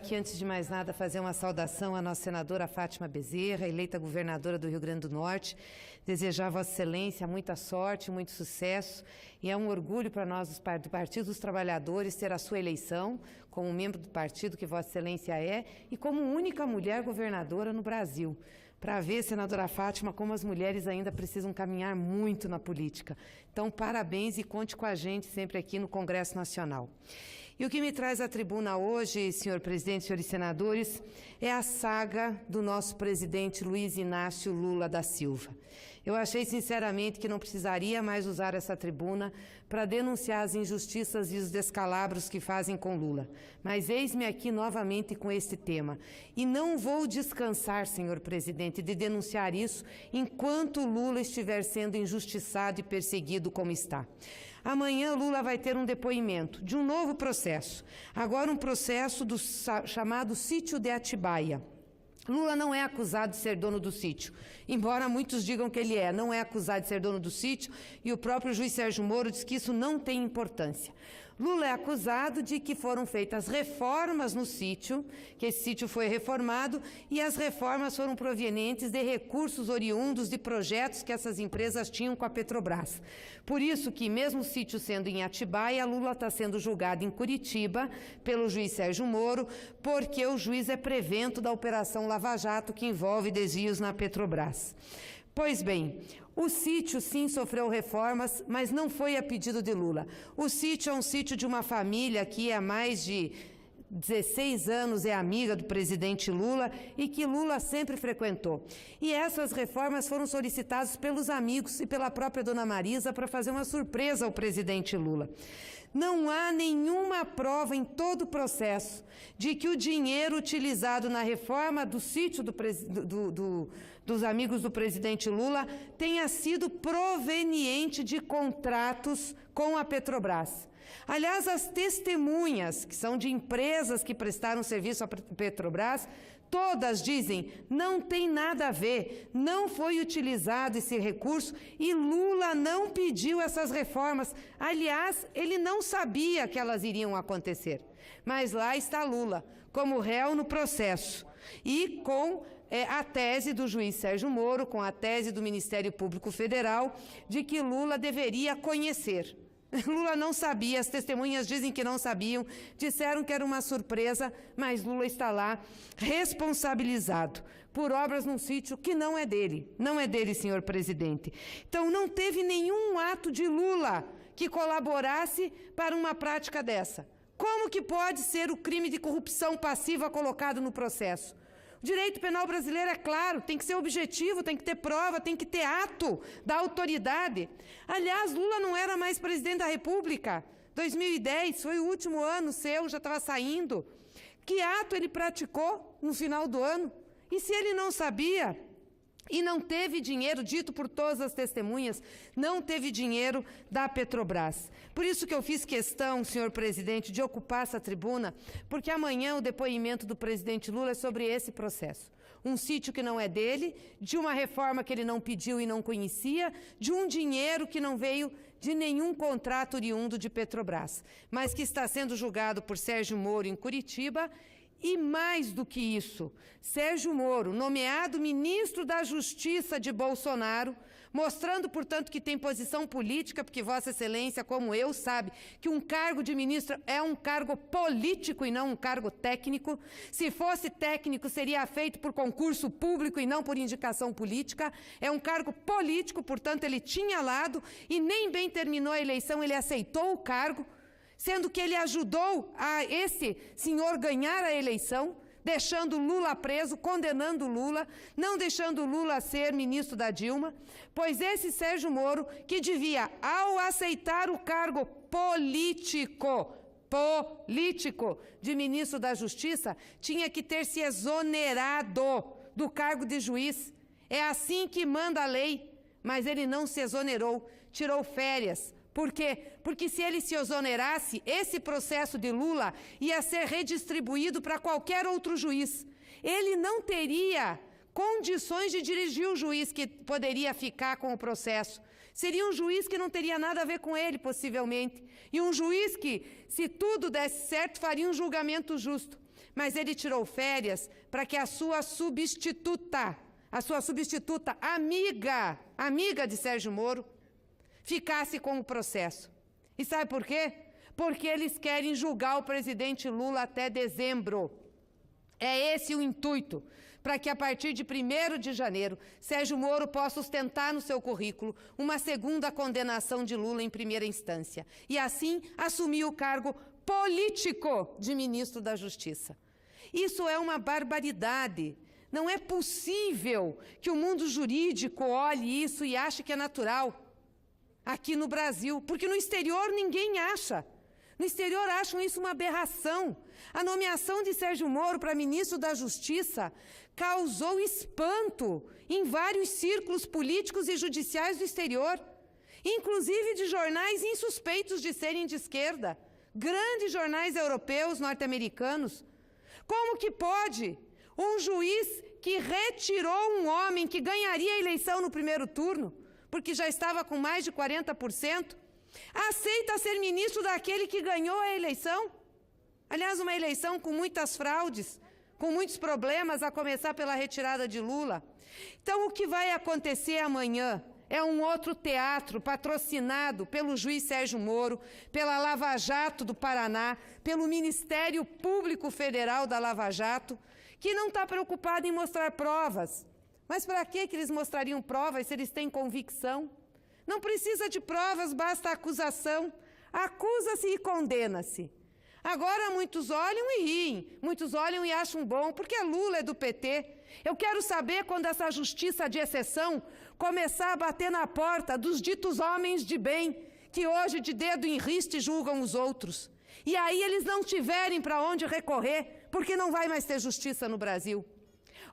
aqui, antes de mais nada, fazer uma saudação à nossa senadora Fátima Bezerra, eleita governadora do Rio Grande do Norte. Desejar a Vossa Excelência muita sorte, muito sucesso. E é um orgulho para nós, do Partido dos Trabalhadores, ter a sua eleição como membro do partido que Vossa Excelência é e como única mulher governadora no Brasil. Para ver, senadora Fátima, como as mulheres ainda precisam caminhar muito na política. Então, parabéns e conte com a gente sempre aqui no Congresso Nacional. E o que me traz à tribuna hoje, senhor presidente, senhores senadores, é a saga do nosso presidente Luiz Inácio Lula da Silva. Eu achei, sinceramente, que não precisaria mais usar essa tribuna para denunciar as injustiças e os descalabros que fazem com Lula. Mas eis-me aqui novamente com este tema. E não vou descansar, senhor presidente, de denunciar isso enquanto Lula estiver sendo injustiçado e perseguido como está. Amanhã Lula vai ter um depoimento de um novo processo. Agora um processo do chamado Sítio de Atibaia. Lula não é acusado de ser dono do sítio, embora muitos digam que ele é. Não é acusado de ser dono do sítio e o próprio juiz Sérgio Moro diz que isso não tem importância. Lula é acusado de que foram feitas reformas no sítio, que esse sítio foi reformado e as reformas foram provenientes de recursos oriundos de projetos que essas empresas tinham com a Petrobras. Por isso que, mesmo o sítio sendo em Atibaia, Lula está sendo julgado em Curitiba pelo juiz Sérgio Moro, porque o juiz é prevento da Operação Lava Jato, que envolve desvios na Petrobras. Pois bem, o sítio sim sofreu reformas, mas não foi a pedido de Lula. O sítio é um sítio de uma família que há mais de 16 anos é amiga do presidente Lula e que Lula sempre frequentou. E essas reformas foram solicitadas pelos amigos e pela própria dona Marisa para fazer uma surpresa ao presidente Lula. Não há nenhuma prova em todo o processo de que o dinheiro utilizado na reforma do sítio dos amigos do presidente Lula tenha sido proveniente de contratos com a Petrobras. Aliás, as testemunhas, que são de empresas que prestaram serviço à Petrobras, todas dizem, não tem nada a ver, não foi utilizado esse recurso e Lula não pediu essas reformas. Aliás, ele não sabia que elas iriam acontecer. Mas lá está Lula, como réu no processo e com a tese do juiz Sérgio Moro, com a tese do Ministério Público Federal, de que Lula deveria conhecer. Lula não sabia, as testemunhas dizem que não sabiam, disseram que era uma surpresa, mas Lula está lá responsabilizado por obras num sítio que não é dele, senhor presidente. Então não teve nenhum ato de Lula que colaborasse para uma prática dessa. Como que pode ser o crime de corrupção passiva colocado no processo? O direito penal brasileiro é claro, tem que ser objetivo, tem que ter prova, tem que ter ato da autoridade. Aliás, Lula não era mais presidente da República. 2010 foi o último ano seu, já estava saindo. Que ato ele praticou no final do ano? E se ele não sabia e não teve dinheiro, dito por todas as testemunhas, não teve dinheiro da Petrobras? Por isso que eu fiz questão, senhor presidente, de ocupar essa tribuna, porque amanhã o depoimento do presidente Lula é sobre esse processo. Um sítio que não é dele, de uma reforma que ele não pediu e não conhecia, de um dinheiro que não veio de nenhum contrato oriundo de Petrobras, mas que está sendo julgado por Sérgio Moro em Curitiba. E mais do que isso, Sérgio Moro, nomeado ministro da Justiça de Bolsonaro, mostrando, portanto, que tem posição política, porque Vossa Excelência, como eu, sabe que um cargo de ministro é um cargo político e não um cargo técnico. Se fosse técnico, seria feito por concurso público e não por indicação política. É um cargo político, portanto, ele tinha lado e nem bem terminou a eleição, ele aceitou o cargo, sendo que ele ajudou a esse senhor ganhar a eleição, deixando Lula preso, condenando Lula, não deixando Lula ser ministro da Dilma, pois esse Sérgio Moro, que devia, ao aceitar o cargo político de ministro da Justiça, tinha que ter se exonerado do cargo de juiz. É assim que manda a lei, mas ele não se exonerou, tirou férias. Por quê? Porque se ele se exonerasse, esse processo de Lula ia ser redistribuído para qualquer outro juiz. Ele não teria condições de dirigir o juiz que poderia ficar com o processo. Seria um juiz que não teria nada a ver com ele, possivelmente. E um juiz que, se tudo desse certo, faria um julgamento justo. mas ele tirou férias para que a sua substituta, amiga de Sérgio Moro, ficasse com o processo. E sabe por quê? Porque eles querem julgar o presidente Lula até dezembro. É esse o intuito, para que a partir de 1º de janeiro, Sérgio Moro possa ostentar no seu currículo uma segunda condenação de Lula em primeira instância, e assim assumir o cargo político de ministro da Justiça. Isso é uma barbaridade. Não é possível que o mundo jurídico olhe isso e ache que é natural aqui no Brasil, porque no exterior ninguém acha. No exterior acham isso uma aberração. A nomeação de Sérgio Moro para ministro da Justiça causou espanto em vários círculos políticos e judiciais do exterior, inclusive de jornais insuspeitos de serem de esquerda, grandes jornais europeus, norte-americanos. Como que pode um juiz que retirou um homem que ganharia a eleição no primeiro turno, porque já estava com mais de 40%, aceita ser ministro daquele que ganhou a eleição? Aliás, uma eleição com muitas fraudes, com muitos problemas, a começar pela retirada de Lula. Então, o que vai acontecer amanhã é um outro teatro patrocinado pelo juiz Sérgio Moro, pela Lava Jato do Paraná, pelo Ministério Público Federal da Lava Jato, que não está preocupado em mostrar provas. Mas para que eles mostrariam provas se eles têm convicção? Não precisa de provas, basta a acusação. Acusa-se e condena-se. Agora muitos olham e riem, muitos olham e acham bom, porque Lula é do PT. Eu quero saber quando essa justiça de exceção começar a bater na porta dos ditos homens de bem, que hoje de dedo em riste julgam os outros. E aí eles não tiverem para onde recorrer, porque não vai mais ter justiça no Brasil.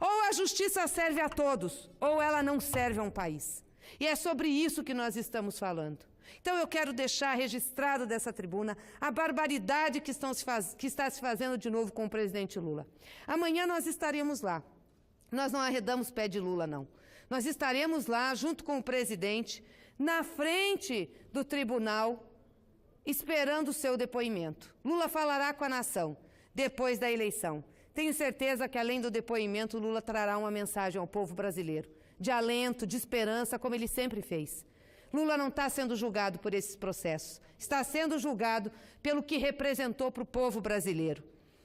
Ou a justiça serve a todos, ou ela não serve a um país. E é sobre isso que nós estamos falando. Então eu quero deixar registrado dessa tribuna a barbaridade que está se fazendo de novo com o presidente Lula. Amanhã nós estaremos lá. Nós não arredamos pé de Lula, não. Nós estaremos lá, junto com o presidente, na frente do tribunal, esperando o seu depoimento. Lula falará com a nação depois da eleição. Tenho certeza que, além do depoimento, Lula trará uma mensagem ao povo brasileiro, de alento, de esperança, como ele sempre fez. Lula não está sendo julgado por esses processos, está sendo julgado pelo que representou para o povo brasileiro.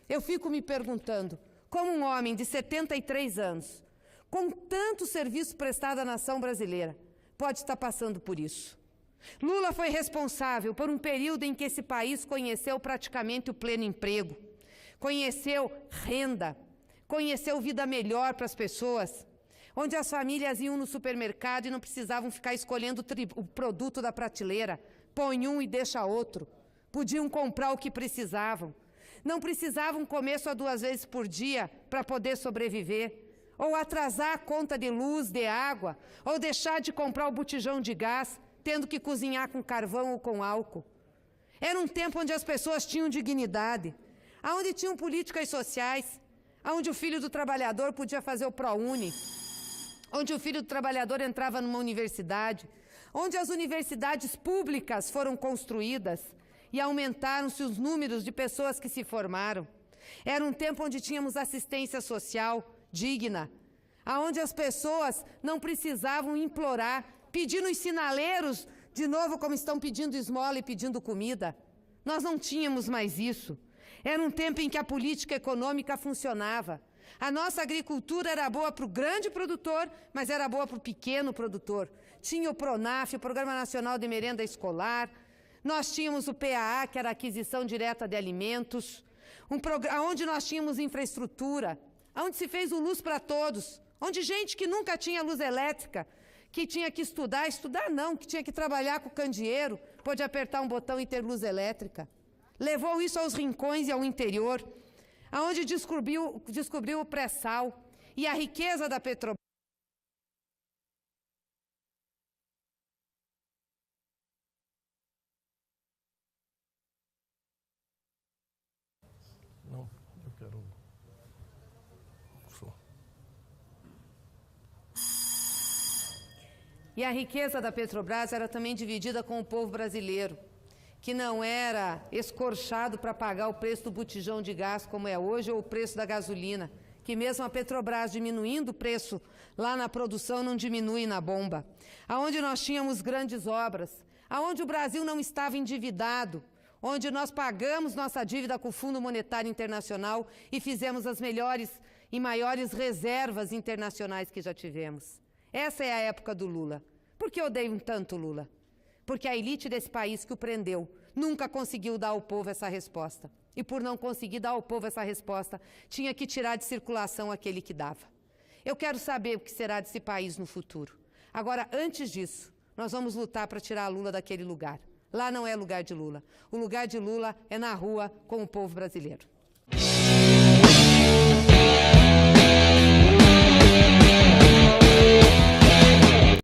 Eu fico me perguntando, como um homem de 73 anos, com tanto serviço prestado à nação brasileira, pode estar passando por isso? Lula foi responsável por um período em que esse país conheceu praticamente o pleno emprego, conheceu renda, conheceu vida melhor para as pessoas, onde as famílias iam no supermercado e não precisavam ficar escolhendo o produto da prateleira, põe um e deixa outro, podiam comprar o que precisavam, não precisavam comer só 2 vezes por dia para poder sobreviver, ou atrasar a conta de luz, de água, ou deixar de comprar o botijão de gás, tendo que cozinhar com carvão ou com álcool. Era um tempo onde as pessoas tinham dignidade, onde tinham políticas sociais, onde o filho do trabalhador podia fazer o ProUni, onde o filho do trabalhador entrava numa universidade, onde as universidades públicas foram construídas e aumentaram-se os números de pessoas que se formaram. Era um tempo onde tínhamos assistência social digna, onde as pessoas não precisavam implorar, pedir nos sinaleiros, de novo como estão pedindo esmola e pedindo comida. Nós não tínhamos mais isso. Era um tempo em que a política econômica funcionava. A nossa agricultura era boa para o grande produtor, mas era boa para o pequeno produtor. Tinha o PRONAF, o Programa Nacional de Merenda Escolar. Nós tínhamos o PAA, que era a aquisição direta de alimentos, onde nós tínhamos infraestrutura, onde se fez o Luz para Todos, onde gente que nunca tinha luz elétrica, que tinha que estudar não, que tinha que trabalhar com o candeeiro, pôde apertar um botão e ter luz elétrica. Levou isso aos rincões e ao interior, aonde descobriu o pré-sal e a riqueza da Petrobras. Não, eu quero... E a riqueza da Petrobras era também dividida com o povo brasileiro, que não era escorchado para pagar o preço do botijão de gás como é hoje, ou o preço da gasolina, que mesmo a Petrobras diminuindo o preço lá na produção não diminui na bomba, aonde nós tínhamos grandes obras, aonde o Brasil não estava endividado, onde nós pagamos nossa dívida com o Fundo Monetário Internacional e fizemos as melhores e maiores reservas internacionais que já tivemos. Essa é a época do Lula. Por que odeiam tanto Lula? Porque a elite desse país que o prendeu nunca conseguiu dar ao povo essa resposta. E por não conseguir dar ao povo essa resposta, tinha que tirar de circulação aquele que dava. Eu quero saber o que será desse país no futuro. Agora, antes disso, nós vamos lutar para tirar Lula daquele lugar. Lá não é lugar de Lula. O lugar de Lula é na rua com o povo brasileiro.